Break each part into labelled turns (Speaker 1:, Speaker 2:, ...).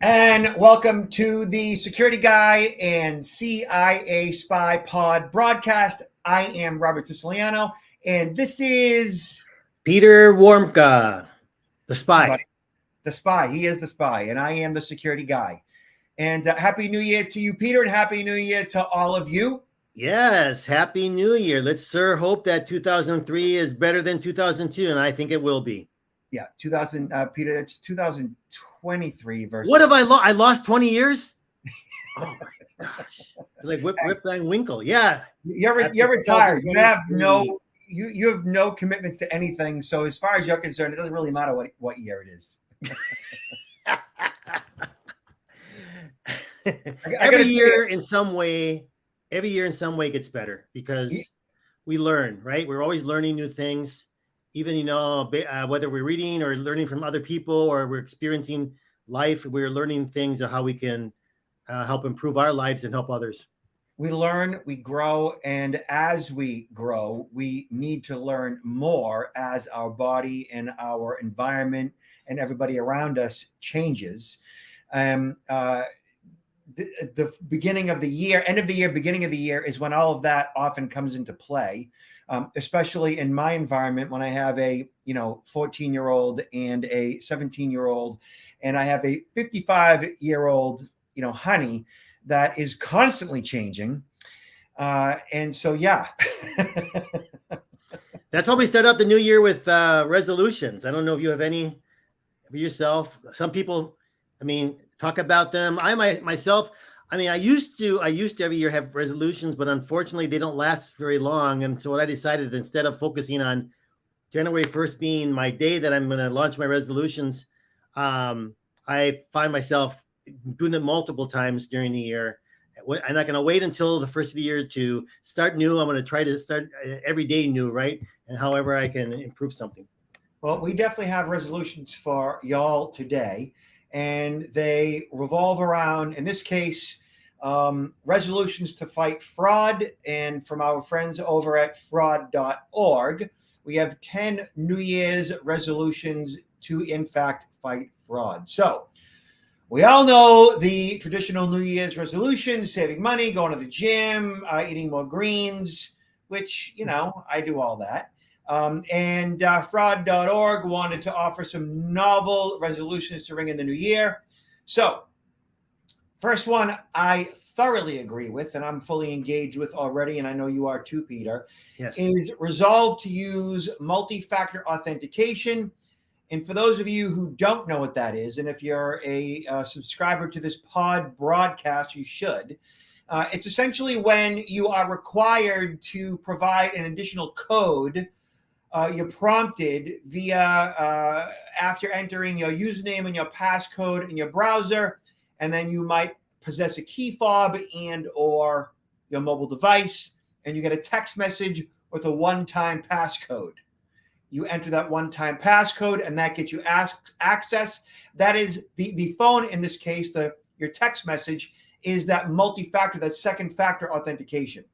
Speaker 1: And welcome to the Security Guy and CIA Spy Pod broadcast. I am Robert Siciliano, and this is
Speaker 2: Peter Warmka, the spy.
Speaker 1: The spy. He is the spy, and I am the security guy. And Happy New Year to you, Peter, and Happy New Year to all of you.
Speaker 2: Yes, Happy New Year. Let's hope that 2003 is better than 2002, and I think it will be.
Speaker 1: Yeah, Peter, it's 2023 versus.
Speaker 2: What have I lost? I lost 20 years? Oh my gosh. Like Rip Van Winkle. Yeah.
Speaker 1: You're retired. You have you have no commitments to anything. So as far as you're concerned, it doesn't really matter what year it is.
Speaker 2: Every year in some way gets better because we learn, right? We're always learning new things. Even, whether we're reading or learning from other people or we're experiencing life, we're learning things of how we can help improve our lives and help others.
Speaker 1: We learn, we grow, and as we grow, we need to learn more as our body and our environment and everybody around us changes. The beginning of the year, end of the year, beginning of the year is when all of that often comes into play. Especially in my environment, when I have a 14-year-old and a 17-year-old, and I have a 55-year-old honey that is constantly changing, and so
Speaker 2: that's why we start out the new year with resolutions. I don't know if you have any for yourself. Some people, talk about them. I used to every year have resolutions, but unfortunately they don't last very long. And so what I decided, instead of focusing on January 1st being my day that I'm going to launch my resolutions, I find myself doing it multiple times during the year. I'm not going to wait until the first of the year to start new. I'm going to try to start every day new, right? And however I can improve something.
Speaker 1: Well, we definitely have resolutions for y'all today. And they revolve around, in this case, resolutions to fight fraud. And from our friends over at fraud.org, we have 10 New Year's resolutions to, in fact, fight fraud. So we all know the traditional New Year's resolutions: saving money, going to the gym, eating more greens, which, I do all that. And fraud.org wanted to offer some novel resolutions to ring in the new year. So first one I thoroughly agree with, and I'm fully engaged with already, and I know you are too, Peter,
Speaker 2: yes,
Speaker 1: is resolve to use multi-factor authentication. And for those of you who don't know what that is, and if you're a subscriber to this pod broadcast, you should. It's essentially when you are required to provide an additional code. You're prompted via after entering your username and your passcode in your browser, and then you might possess a key fob and or your mobile device, and you get a text message with a one-time passcode. You enter that one-time passcode, and that gets you access. That is the phone in this case. Your text message is that multi-factor, that second factor authentication.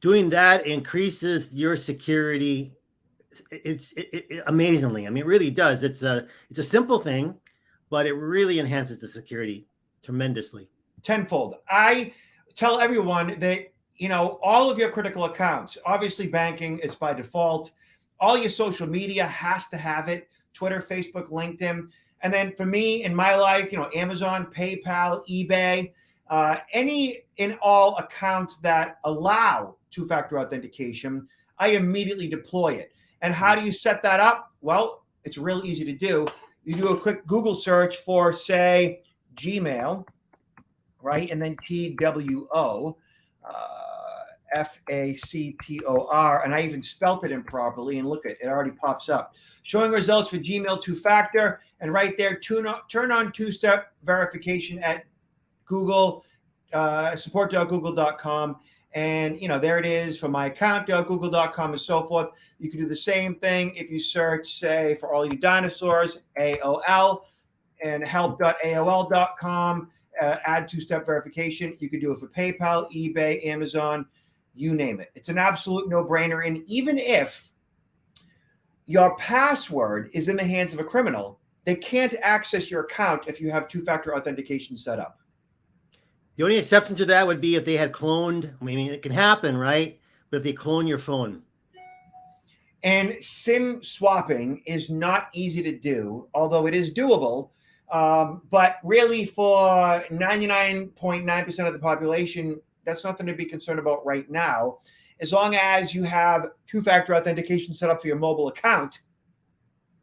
Speaker 2: Doing that increases your security. It's amazingly. It really does. It's a simple thing, but it really enhances the security tremendously.
Speaker 1: Tenfold. I tell everyone that, all of your critical accounts, obviously banking is by default. All your social media has to have it: Twitter, Facebook, LinkedIn. And then for me in my life, Amazon, PayPal, eBay, any and all accounts that allow two-factor authentication, I immediately deploy it. And how do you set that up? Well, it's real easy to do. You do a quick Google search for, say, Gmail, right? And then TWO, FACTOR. And I even spelt it improperly, and look, it already pops up. Showing results for Gmail two-factor. And right there, turn on two-step verification at Google, support.google.com. And, there it is for my account, google.com and so forth. You can do the same thing if you search, say, for all you dinosaurs, AOL, and help.aol.com, add two-step verification. You could do it for PayPal, eBay, Amazon, you name it. It's an absolute no-brainer. And even if your password is in the hands of a criminal, they can't access your account if you have two-factor authentication set up.
Speaker 2: The only exception to that would be if they had cloned. I mean, it can happen, right? But if they clone your phone.
Speaker 1: And SIM swapping is not easy to do, although it is doable. But really, for 99.9% of the population, that's nothing to be concerned about right now. As long as you have two-factor authentication set up for your mobile account,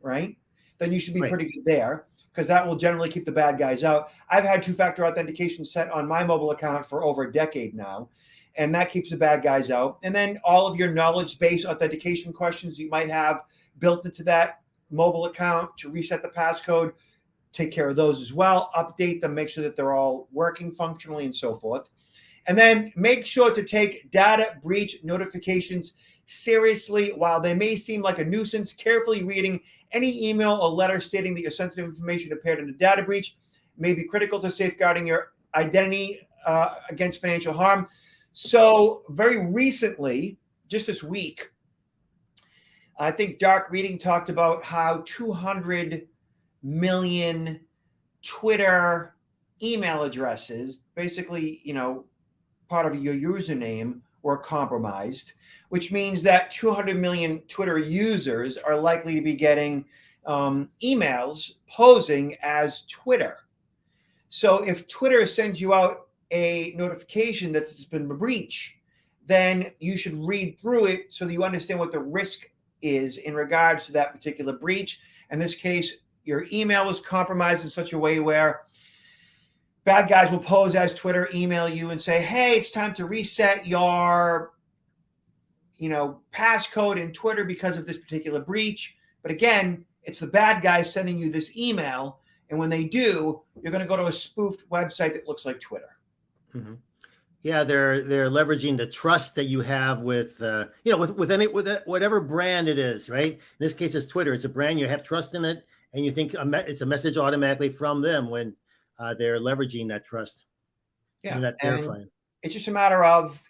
Speaker 1: right, then you should be pretty good there, because that will generally keep the bad guys out. I've had two-factor authentication set on my mobile account for over a decade now, and that keeps the bad guys out. And then all of your knowledge-based authentication questions you might have built into that mobile account to reset the passcode, take care of those as well, update them, make sure that they're all working functionally and so forth. And then make sure to take data breach notifications seriously. While they may seem like a nuisance, carefully reading any email or letter stating that your sensitive information appeared in a data breach may be critical to safeguarding your identity against financial harm. So very recently, just this week, I think Dark Reading talked about how 200 million Twitter email addresses, basically, part of your username, were compromised, which means that 200 million Twitter users are likely to be getting emails posing as Twitter. So if Twitter sends you out a notification that there's been a breach, then you should read through it so that you understand what the risk is in regards to that particular breach. In this case, your email was compromised in such a way where bad guys will pose as Twitter, email you and say, hey, it's time to reset your, passcode in Twitter because of this particular breach. But again, it's the bad guys sending you this email. And when they do, you're going to go to a spoofed website that looks like Twitter.
Speaker 2: Mm-hmm. Yeah, they're leveraging the trust that you have with with whatever brand it is, right? In this case, it's Twitter. It's a brand, you have trust in it, and you think it's a message automatically from them when they're leveraging that trust.
Speaker 1: Yeah,
Speaker 2: you're not verifying.
Speaker 1: It's just a matter of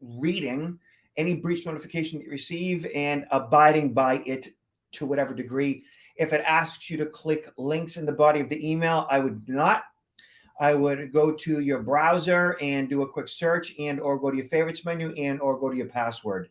Speaker 1: reading any breach notification that you receive and abiding by it to whatever degree. If it asks you to click links in the body of the email, I would not. I would go to your browser and do a quick search, and or go to your favorites menu, and or go to your password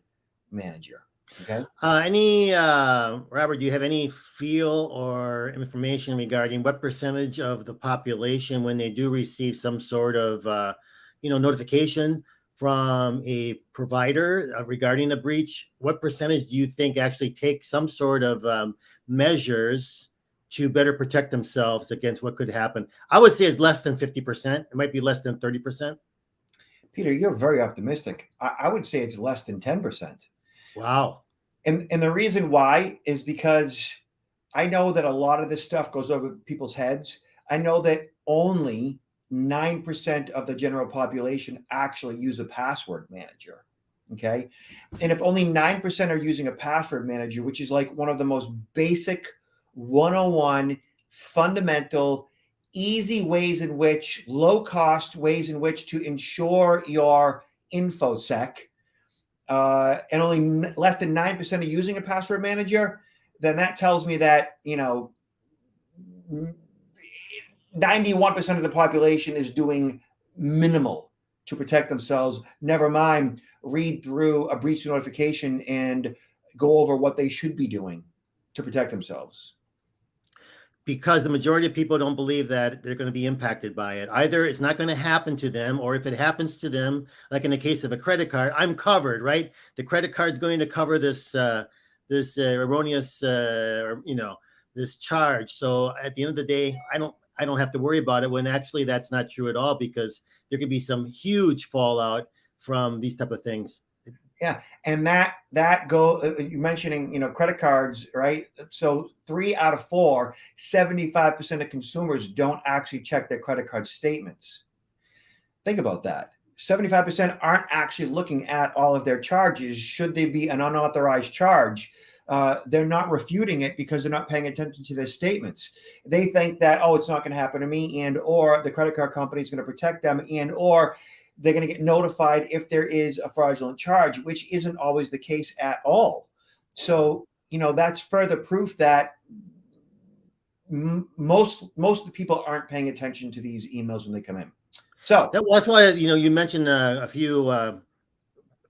Speaker 1: manager. Okay.
Speaker 2: Robert, do you have any feel or information regarding what percentage of the population, when they do receive some sort of notification from a provider regarding a breach, what percentage do you think actually take some sort of measures to better protect themselves against what could happen? I would say it's less than 50%. It might be less than 30%.
Speaker 1: Peter, you're very optimistic. I would say it's less than 10%.
Speaker 2: Wow.
Speaker 1: And the reason why is because I know that a lot of this stuff goes over people's heads. I know that only 9% of the general population actually use a password manager. Okay. And if only 9% are using a password manager, which is like one of the most basic 101 fundamental, easy ways in which, low cost ways in which to ensure your infosec, and only less than 9% are using a password manager, then that tells me that 91% of the population is doing minimal to protect themselves. Never mind read through a breach notification and go over what they should be doing to protect themselves.
Speaker 2: Because the majority of people don't believe that they're going to be impacted by it. Either it's not going to happen to them, or if it happens to them, like in the case of a credit card, I'm covered, right? The credit card's going to cover this erroneous, this charge. So at the end of the day, I don't have to worry about it, when actually that's not true at all, because there could be some huge fallout from these type of things.
Speaker 1: Yeah, and that you mentioning credit cards, right? So 3 out of 4, 75% of consumers don't actually check their credit card statements. Think about that. 75% aren't actually looking at all of their charges. Should they be an unauthorized charge, they're not refuting it because they're not paying attention to their statements. They think that, it's not going to happen to me, and or the credit card company is going to protect them, and or they're going to get notified if there is a fraudulent charge, which isn't always the case at all. So, that's further proof that most of the people aren't paying attention to these emails when they come in. So
Speaker 2: that's why you mentioned a few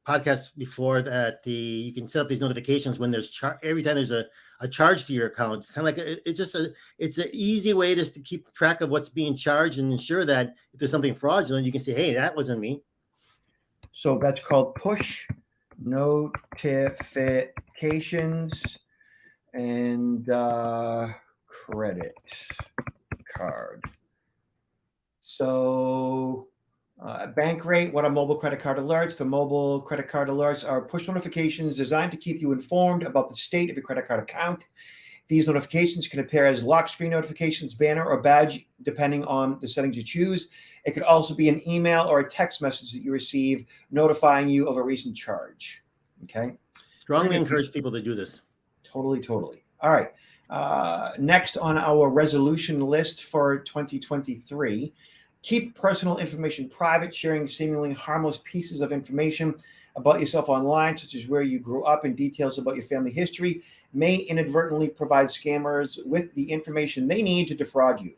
Speaker 2: podcasts before that you can set up these notifications when there's every time there's a charge to your account. It's kind of like it's an easy way just to keep track of what's being charged and ensure that if there's something fraudulent, you can say, hey, that wasn't me.
Speaker 1: So that's called push notifications and credit card. So bank rate, what are mobile credit card alerts? The mobile credit card alerts are push notifications designed to keep you informed about the state of your credit card account. These notifications can appear as lock screen notifications, banner, or badge, depending on the settings you choose. It could also be an email or a text message that you receive notifying you of a recent charge. Okay.
Speaker 2: Strongly encourage people to do this.
Speaker 1: Totally. All right. Next on our resolution list for 2023, keep personal information private. Sharing seemingly harmless pieces of information about yourself online, such as where you grew up and details about your family history, may inadvertently provide scammers with the information they need to defraud you.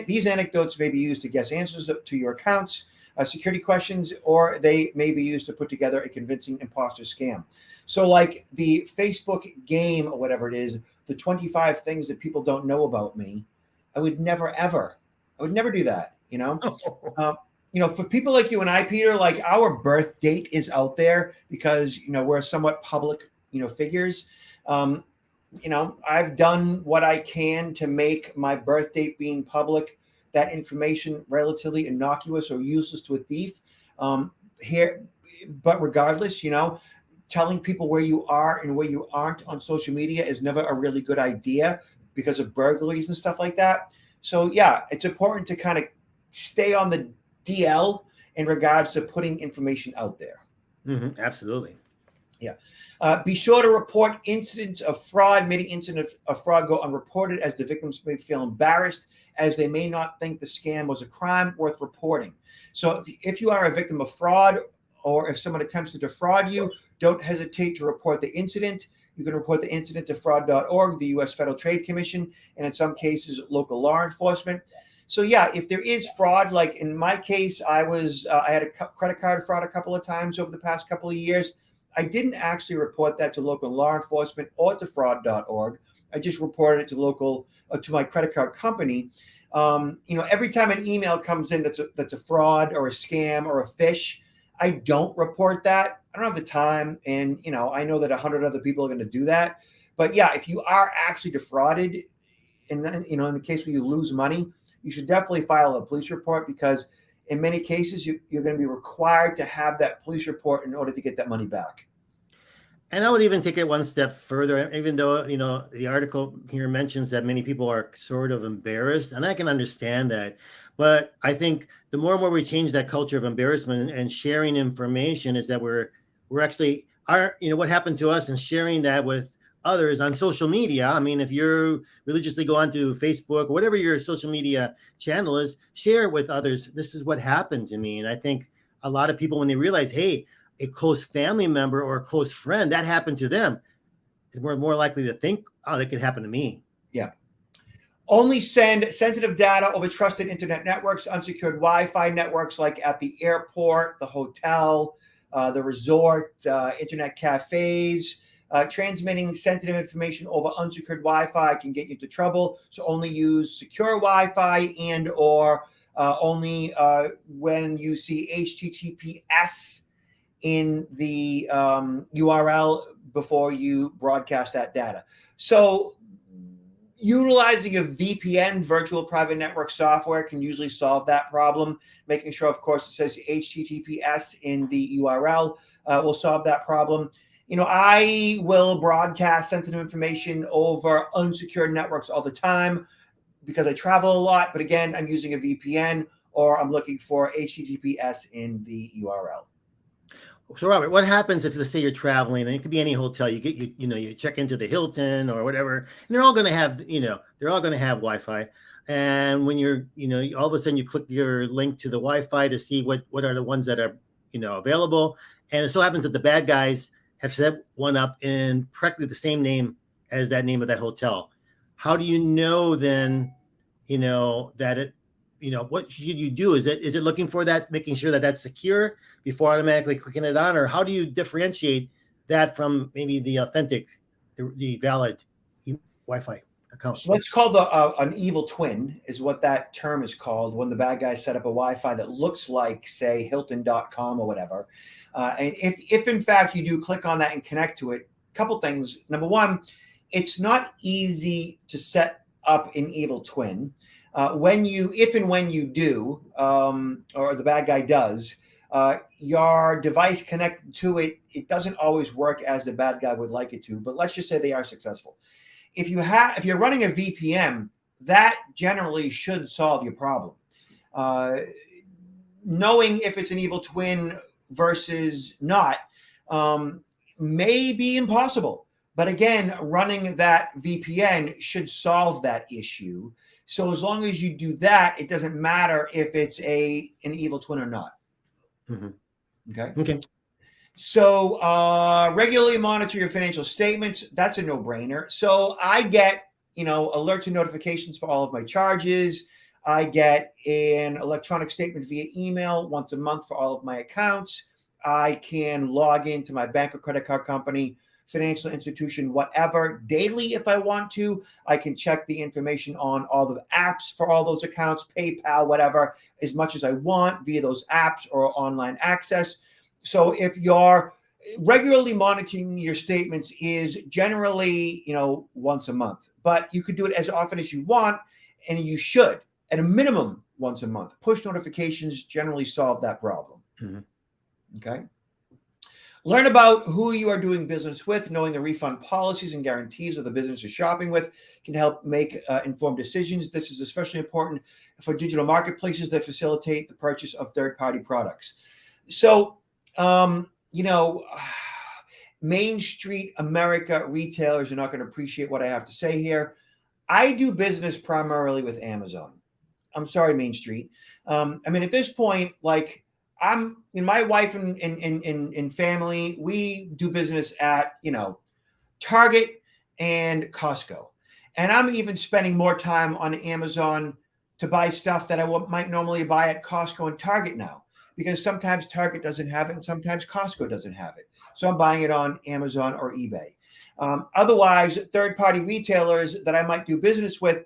Speaker 1: These anecdotes may be used to guess answers to your accounts, security questions, or they may be used to put together a convincing imposter scam. So like the Facebook game or whatever it is, the 25 things that people don't know about me, I would never do that, for people like you and I, Peter, like our birth date is out there because, we're somewhat public, figures. I've done what I can to make my birth date being public, that information relatively innocuous or useless to a thief. But regardless, telling people where you are and where you aren't on social media is never a really good idea because of burglaries and stuff like that. So yeah, it's important to kind of stay on the DL in regards to putting information out there.
Speaker 2: Mm-hmm, absolutely.
Speaker 1: Yeah. Be sure to report incidents of fraud. Many incidents of fraud go unreported as the victims may feel embarrassed as they may not think the scam was a crime worth reporting. So if you are a victim of fraud or if someone attempts to defraud you, don't hesitate to report the incident. You can report the incident to fraud.org, the U.S. Federal Trade Commission, and in some cases, local law enforcement. So yeah, if there is fraud, like in my case, I had a credit card fraud a couple of times over the past couple of years. I didn't actually report that to local law enforcement or to fraud.org. I just reported it to my credit card company. Every time an email comes in that's a fraud or a scam or a phish, I don't report that. I don't have the time, and I know that 100 other people are going to do that. But yeah, if you are actually defrauded, and in the case where you lose money, you should definitely file a police report because in many cases you're going to be required to have that police report in order to get that money back.
Speaker 2: And I would even take it one step further, even though, the article here mentions that many people are sort of embarrassed, and I can understand that. But I think the more and more we change that culture of embarrassment and sharing information is that we're actually what happened to us and sharing that with others on social media. I mean, if you're religiously go onto Facebook or whatever your social media channel is, share it with others. This is what happened to me. And I think a lot of people, when they realize, hey, a close family member or a close friend, that happened to them, we're more likely to think, oh, that could happen to me.
Speaker 1: Yeah. Only send sensitive data over trusted internet networks, unsecured Wi-Fi networks like at the airport, the hotel, the resort, internet cafes. Transmitting sensitive information over unsecured Wi-Fi can get you into trouble. So only use secure Wi-Fi and or only when you see HTTPS in the URL before you broadcast that data. So utilizing a VPN, virtual private network software, can usually solve that problem. Making sure, of course, it says HTTPS in the URL will solve that problem. I will broadcast sensitive information over unsecured networks all the time because I travel a lot. But again, I'm using a VPN or I'm looking for HTTPS in the URL.
Speaker 2: So Robert, what happens if, let's say, you're traveling, and it could be any hotel, you check into the Hilton or whatever, and they're all going to have, Wi-Fi. And when you're, all of a sudden you click your link to the Wi-Fi to see what are the ones that are, available. And it so happens that the bad guys have set one up in practically the same name as that name of that hotel. how do you know then, that it, what should you do? Is it looking for that, making sure that that's secure before automatically clicking it on, or how do you differentiate that from maybe the authentic, the valid Wi-Fi account?
Speaker 1: So that's called an evil twin, is what that term is called, when the bad guys set up a Wi-Fi that looks like, say, Hilton.com or whatever. And if in fact you do click on that and connect to it, a couple things. Number one, it's not easy to set up an evil twin. If and when you do, or the bad guy does, your device connected to it, it doesn't always work as the bad guy would like it to. But let's just say they are successful. If you're running a VPN, that generally should solve your problem. Knowing if it's an evil twin versus not may be impossible. But again, running that VPN should solve that issue. So as long as you do that, it doesn't matter if it's an evil twin or not. Mm-hmm. Okay. So regularly monitor your financial statements. That's a no-brainer. So I get, alerts and notifications for all of my charges. I get an electronic statement via email once a month for all of my accounts. I can log into my bank or credit card company, financial institution, whatever, daily if I want to. I can check the information on all the apps for all those accounts, PayPal, whatever, as much as I want via those apps or online access. So if you're regularly monitoring your statements is generally, once a month, but you could do it as often as you want, and you should, at a minimum, once a month. Push notifications generally solve that problem. Mm-hmm. Okay. Learn about who you are doing business with. Knowing the refund policies and guarantees of the business you're shopping with can help make informed decisions. This is especially important for digital marketplaces that facilitate the purchase of third-party products. So, Main Street America retailers are not going to appreciate what I have to say here. I do business primarily with Amazon. I'm sorry, Main Street. At this point, my wife and family, we do business at, Target and Costco. And I'm even spending more time on Amazon to buy stuff that I might normally buy at Costco and Target now, because sometimes Target doesn't have it and sometimes Costco doesn't have it. So I'm buying it on Amazon or eBay. Otherwise, third-party retailers that I might do business with,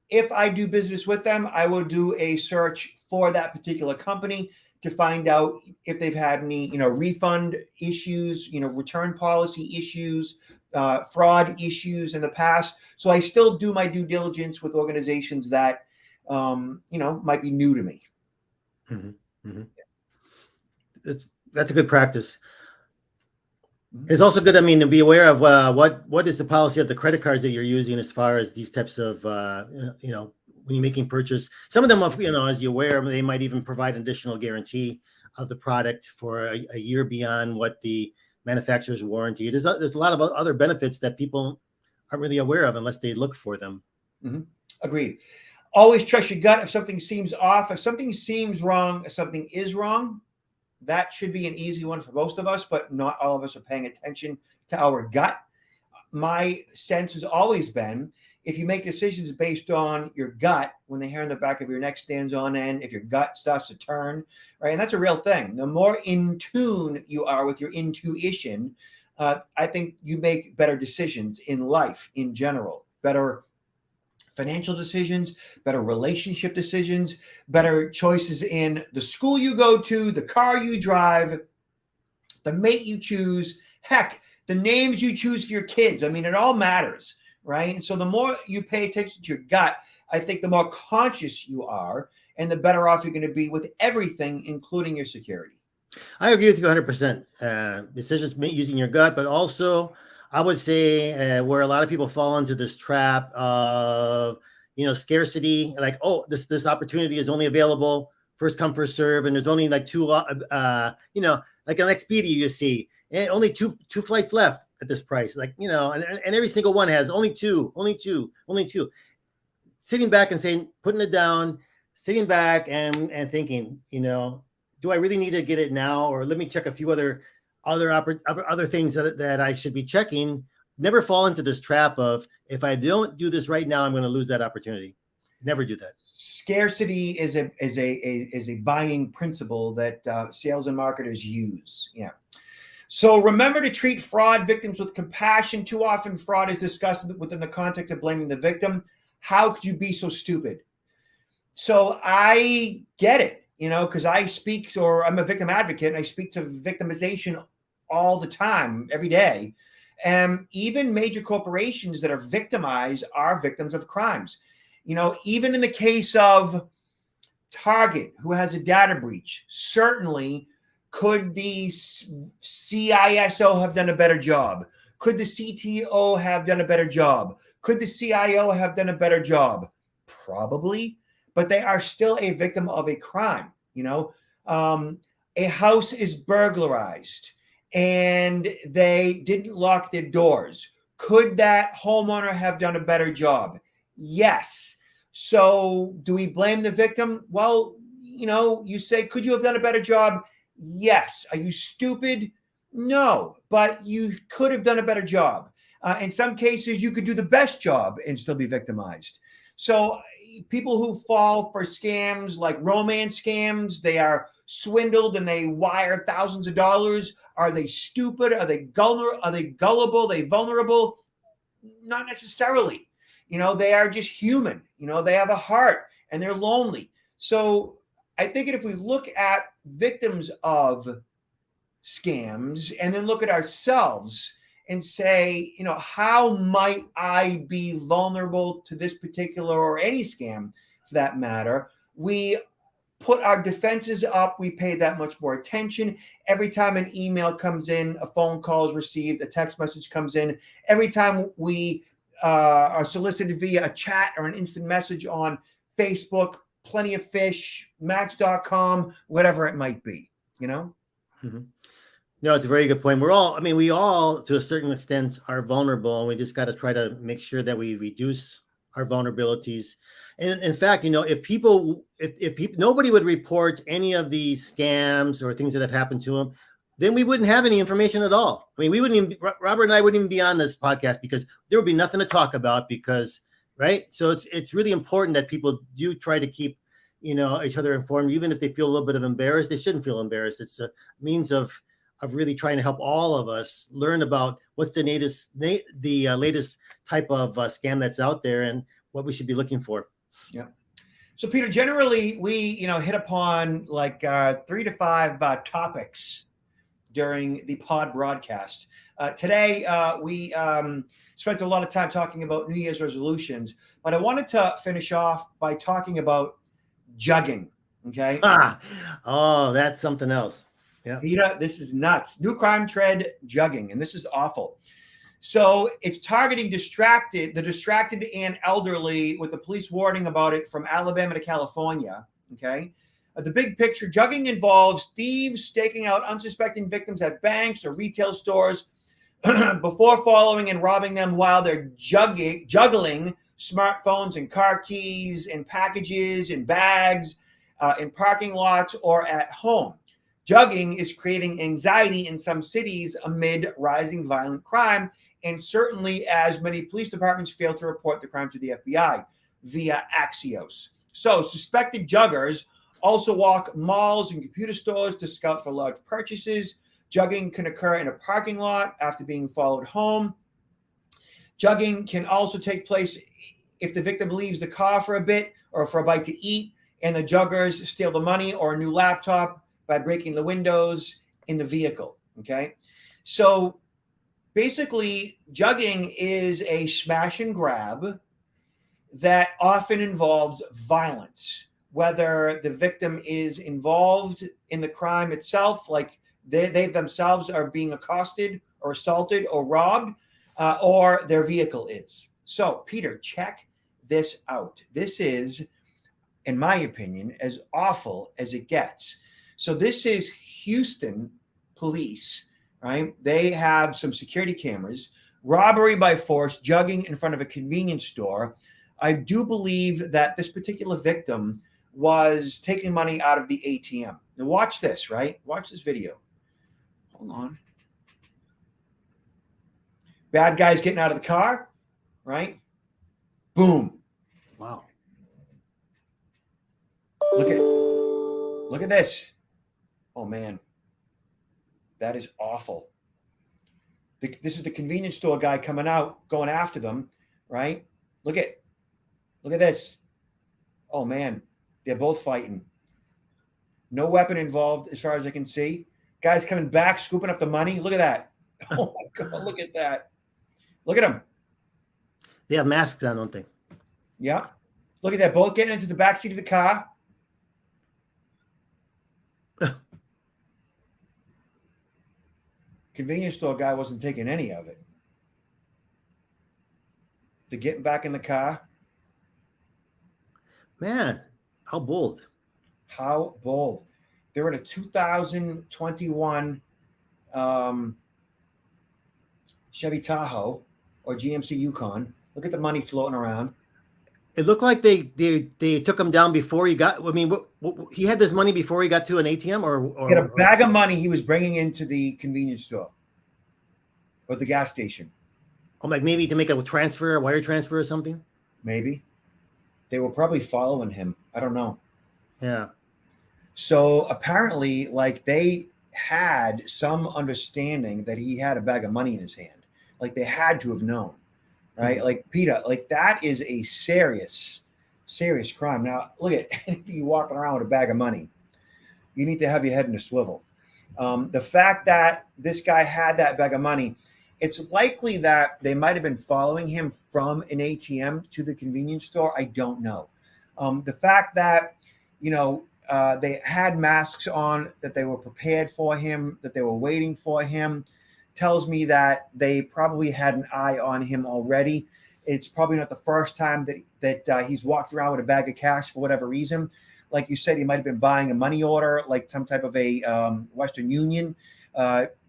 Speaker 1: if I do business with them, I will do a search for that particular company to find out if they've had any, refund issues, return policy issues, fraud issues in the past. So I still do my due diligence with organizations that, might be new to me.
Speaker 2: Mm-hmm. Mm-hmm. That's a good practice. It's also good, to be aware of what is the policy of the credit cards that you're using as far as these types of, when you're making purchase. Some of them, as you're aware, they might even provide an additional guarantee of the product for a year beyond what the manufacturer's warranty. There's a lot of other benefits that people aren't really aware of unless they look for them.
Speaker 1: Mm-hmm. Agreed. Always trust your gut. If something seems off, if something seems wrong, if something is wrong, that should be an easy one for most of us, but not all of us are paying attention to our gut. My sense has always been, if you make decisions based on your gut, when the hair on the back of your neck stands on end, if your gut starts to turn, right? And that's a real thing. The more in tune you are with your intuition, I think you make better decisions in life in general, better financial decisions, better relationship decisions, better choices in the school you go to, the car you drive, the mate you choose, heck, the names you choose for your kids. It all matters, right? And so the more you pay attention to your gut, I think the more conscious you are and the better off you're going to be with everything, including your security.
Speaker 2: I agree with you 100%. Decisions made using your gut, but also I would say where a lot of people fall into this trap of, scarcity, like, oh, this opportunity is only available first come, first serve. And there's only like two, like on Expedia, you see, and only two flights left at this price. Like, and every single one has only two. Sitting back and putting it down, sitting back and thinking, do I really need to get it now? Or let me check a few other things that I should be checking never fall into this trap of, if I don't do this right now, I'm going to lose that opportunity. Never do that.
Speaker 1: Scarcity is a buying principle that sales and marketers use. Yeah. So remember to treat fraud victims with compassion. Too often fraud is discussed within the context of blaming the victim. How could you be so stupid? So I get it, because I'm a victim advocate, and I speak to victimization all the time, every day. And even major corporations that are victimized are victims of crimes. Even in the case of Target, who has a data breach, certainly could the CISO have done a better job? Could the CTO have done a better job? Could the CIO have done a better job? Probably, but they are still a victim of a crime. A house is burglarized and they didn't lock their doors. Could that homeowner have done a better job? Yes. So do we blame the victim? Well, you say, could you have done a better job? Yes. Are you stupid? No, but you could have done a better job. In some cases, you could do the best job and still be victimized. So people who fall for scams like romance scams, they are swindled and they wire thousands of dollars. Are they stupid? Are they gullible? Are they vulnerable? Not necessarily. They are just human. They have a heart and they're lonely. So I think if we look at victims of scams and then look at ourselves and say, how might I be vulnerable to this particular or any scam for that matter? We put our defenses up. We pay that much more attention. Every time an email comes in, a phone call is received, a text message comes in, every time we are solicited via a chat or an instant message on Facebook, Plenty of Fish, Match.com, whatever it might be,
Speaker 2: Mm-hmm. No, it's a very good point. We all, to a certain extent, are vulnerable, and we just got to try to make sure that we reduce our vulnerabilities. And in fact, if nobody would report any of these scams or things that have happened to them, then we wouldn't have any information at all. Robert and I wouldn't even be on this podcast because there would be nothing to talk about right? So it's really important that people do try to keep, each other informed, even if they feel a little bit of embarrassed. They shouldn't feel embarrassed. It's a means of really trying to help all of us learn about what's the latest type of scam that's out there and what we should be looking for.
Speaker 1: Yeah. So Peter, generally we, hit upon like 3 to 5 topics during the pod broadcast. Today, we spent a lot of time talking about New Year's resolutions, but I wanted to finish off by talking about jugging. Okay.
Speaker 2: Oh, that's something else. Yeah.
Speaker 1: Peter, this is nuts. New crime trend, jugging, and this is awful. So it's targeting the distracted and elderly, with the police warning about it from Alabama to California. Okay. The big picture, jugging involves thieves staking out unsuspecting victims at banks or retail stores before following and robbing them while they're juggling smartphones and car keys and packages and bags in parking lots or at home. Jugging is creating anxiety in some cities amid rising violent crime, and certainly as many police departments fail to report the crime to the FBI via Axios. So suspected juggers also walk malls and computer stores to scout for large purchases. Jugging can occur in a parking lot after being followed home. Jugging can also take place if the victim leaves the car for a bit or for a bite to eat, and the juggers steal the money or a new laptop by breaking the windows in the vehicle. Okay. So basically, jugging is a smash and grab that often involves violence, whether the victim is involved in the crime itself, like they themselves are being accosted or assaulted or robbed, or their vehicle is. So, Peter, check this out. This is, in my opinion, as awful as it gets. So this is Houston police, right? They have some security cameras, robbery by force, jugging in front of a convenience store. I do believe that this particular victim was taking money out of the ATM. Now watch this, right? Watch this video. Hold on. Bad guy's getting out of the car, right? Boom.
Speaker 2: Wow.
Speaker 1: Look at this. Oh man, that is awful. This is the convenience store guy coming out, going after them, right? Look at this. Oh man, they're both fighting. No weapon involved as far as I can see. Guy's coming back, scooping up the money. Look at that. Oh my God, look at that. Look at them.
Speaker 2: They have masks on, don't they?
Speaker 1: Yeah. Look at that. Both getting into the back seat of the car. Convenience store guy wasn't taking any of it. They're getting back in the car.
Speaker 2: Man, how bold.
Speaker 1: How bold. They're in a 2021 Chevy Tahoe or GMC Yukon. Look at the money floating around.
Speaker 2: It looked like they took him down before he got. I mean, he had this money before he got to an ATM, or
Speaker 1: he had a bag of money he was bringing into the convenience store or the gas station.
Speaker 2: Oh, like maybe to make a transfer, a wire transfer, or something.
Speaker 1: Maybe they were probably following him. I don't know.
Speaker 2: Yeah.
Speaker 1: So apparently, like they had some understanding that he had a bag of money in his hand. Like they had to have known. Right? Mm-hmm. Like Peter, like that is a serious crime. Now, look at if you walking around with a bag of money, you need to have your head in a swivel. The fact that this guy had that bag of money, it's likely that they might have been following him from an ATM to the convenience store. I don't know. The fact that, they had masks on, that they were prepared for him, that they were waiting for him, tells me that they probably had an eye on him already. It's probably not the first time that he's walked around with a bag of cash for whatever reason. Like you said, he might have been buying a money order, like some type of a Western Union.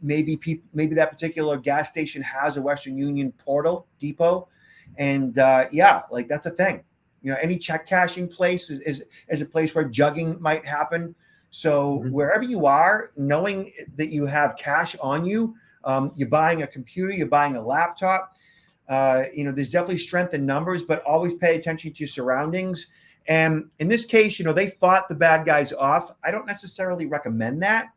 Speaker 1: Maybe that particular gas station has a Western Union depot. And like that's a thing. Any check cashing place is a place where jugging might happen. So wherever you are, knowing that you have cash on you, you're buying a computer, you're buying a laptop. There's definitely strength in numbers, but always pay attention to your surroundings. And in this case, they fought the bad guys off. I don't necessarily recommend that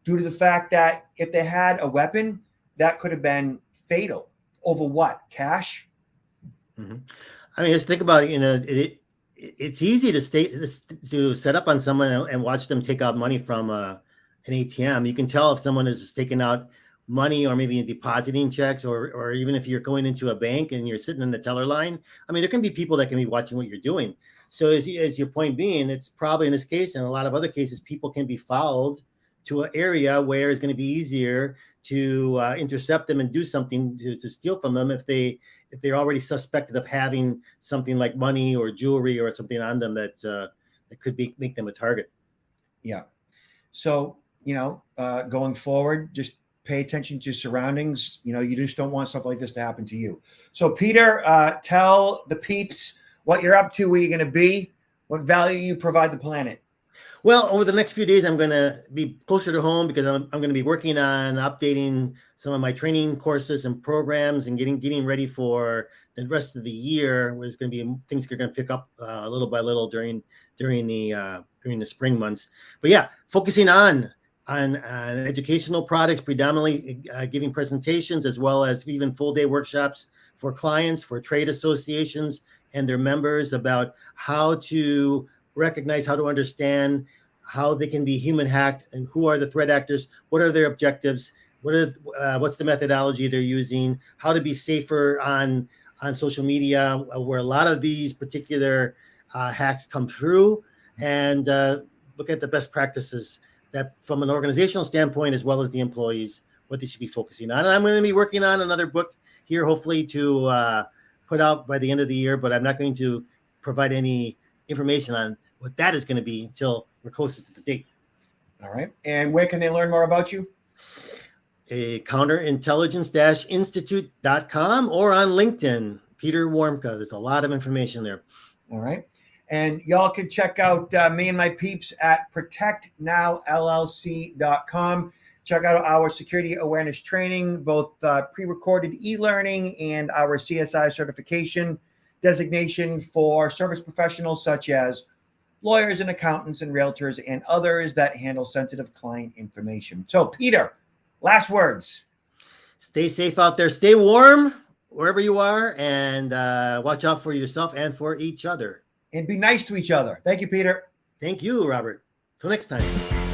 Speaker 1: due to the fact that if they had a weapon, that could have been fatal. Over what? Cash?
Speaker 2: Mm-hmm. I mean, just think about it. It's easy to set up on someone and watch them take out money from an ATM. You can tell if someone is taking out money or maybe depositing checks, or even if you're going into a bank and you're sitting in the teller line. I mean, there can be people that can be watching what you're doing. So as your point being, it's probably in this case and a lot of other cases, people can be followed to an area where it's going to be easier to intercept them and do something to steal from them if they're already suspected of having something like money or jewelry or something on them that could make them a target.
Speaker 1: Yeah. So, going forward, just pay attention to your surroundings. You just don't want something like this to happen to you. So Peter, tell the peeps what you're up to, where you're going to be, what value you provide the planet.
Speaker 2: Well, over the next few days, I'm going to be closer to home because I'm going to be working on updating some of my training courses and programs and getting ready for the rest of the year. Where there's going to be things that are going to pick up little by little during the spring months. But yeah, focusing on educational products, predominantly giving presentations as well as even full day workshops for clients, for trade associations and their members about how to recognize, how to understand how they can be human hacked and who are the threat actors, what are their objectives, what's the methodology they're using, how to be safer on social media where a lot of these particular hacks come through, and look at the best practices that from an organizational standpoint as well as the employees, what they should be focusing on. And I'm going to be working on another book here, hopefully to put out by the end of the year, but I'm not going to provide any information on what that is going to be until we're closer to the date.
Speaker 1: All right. And where can they learn more about you?
Speaker 2: Counterintelligence-institute.com or on LinkedIn, Peter Warmka. There's a lot of information there.
Speaker 1: All right. And y'all can check out me and my peeps at protectnowllc.com. check out our security awareness training, both pre-recorded e-learning and our CSI certification designation for service professionals such as lawyers and accountants and realtors and others that handle sensitive client information. So, Peter, last words.
Speaker 2: Stay safe out there. Stay warm wherever you are, and watch out for yourself and for each other.
Speaker 1: And be nice to each other. Thank you, Peter.
Speaker 2: Thank you, Robert. Till next time.